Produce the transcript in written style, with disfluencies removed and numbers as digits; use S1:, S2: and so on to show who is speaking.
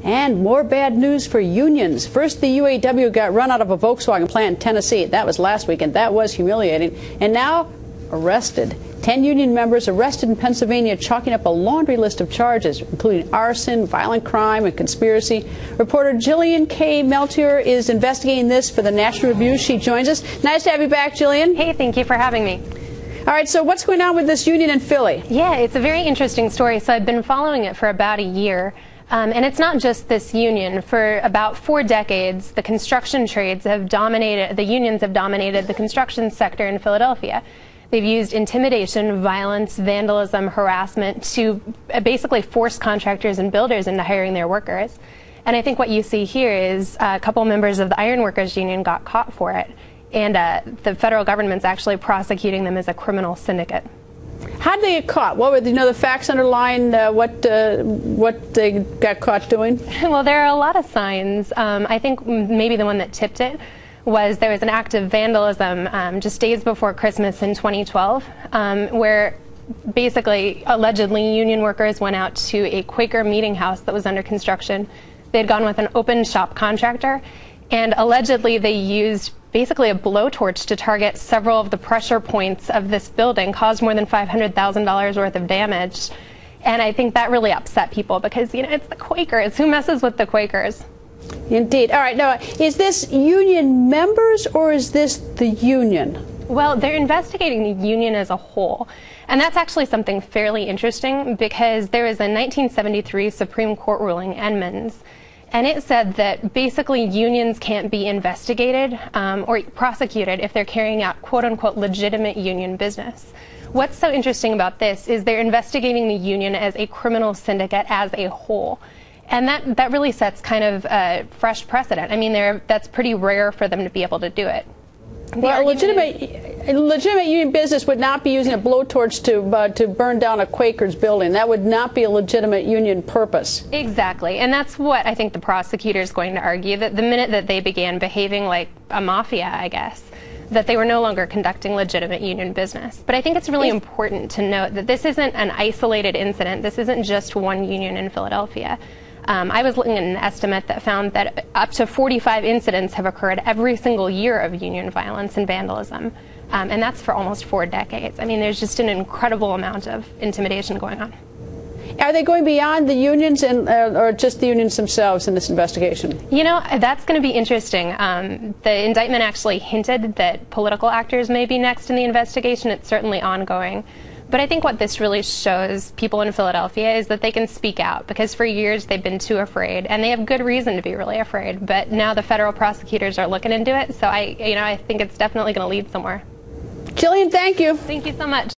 S1: And more bad news for unions. First, the UAW got run out of a Volkswagen plant in Tennessee. That was last week, and that was humiliating. And now, arrested. 10 union members arrested in Pennsylvania, chalking up a laundry list of charges, including arson, violent crime, and conspiracy. Reporter Jillian K. Melchior is investigating this for the National Review. She joins us. Nice to have you back, Jillian.
S2: Hey, thank you for having me.
S1: All right, so what's going on with this union in Philly?
S2: Yeah, it's a very interesting story. So I've been following it for about a year. And it's not just this union. For about 4 decades, the construction trades have dominated, the unions have dominated the construction sector in Philadelphia. They've used intimidation, violence, vandalism, harassment to basically force contractors and builders into hiring their workers. And I think what you see here is a couple members of the Iron Workers Union got caught for it. And the federal government's actually prosecuting them as a criminal syndicate.
S1: How did they get caught? What were the facts underlying what they got caught doing?
S2: Well, there are a lot of signs. I think maybe the one that tipped it was there was an act of vandalism just days before Christmas in 2012, where basically, allegedly, union workers went out to a Quaker meeting house that was under construction. They had gone with an open shop contractor, and allegedly they used basically a blowtorch to target several of the pressure points of this building, caused more than $500,000 worth of damage. And I think that really upset people because, you know, it's the Quakers. Who messes with the Quakers?
S1: Indeed. All right. Now, is this union members or is this the union?
S2: Well, they're investigating the union as a whole. And that's actually something fairly interesting because there was a 1973 Supreme Court ruling, Edmunds, and it said that basically unions can't be investigated or prosecuted if they're carrying out quote-unquote legitimate union business. What's so interesting about this is they're investigating the union as a criminal syndicate as a whole. And that really sets kind of a fresh precedent. I mean, that's pretty rare for them to be able to do it.
S1: Well, legitimate union business would not be using a blowtorch to burn down a Quaker's building. That would not be a legitimate union purpose.
S2: Exactly, and that's what I think the prosecutor is going to argue, that the minute that they began behaving like a mafia, I guess, that they were no longer conducting legitimate union business. But I think it's really important to note that this isn't an isolated incident. This isn't just one union in Philadelphia. I was looking at an estimate that found that up to 45 incidents have occurred every single year of union violence and vandalism. And that's for almost 4 decades. I mean, there's just an incredible amount of intimidation going on.
S1: Are they going beyond the unions or just the unions themselves in this investigation?
S2: You know, that's going to be interesting. The indictment actually hinted that political actors may be next in the investigation. It's certainly ongoing. But I think what this really shows people in Philadelphia is that they can speak out, because for years they've been too afraid, and they have good reason to be really afraid. But now the federal prosecutors are looking into it, so I think it's definitely going to lead somewhere.
S1: Jillian, thank you.
S2: Thank you so much.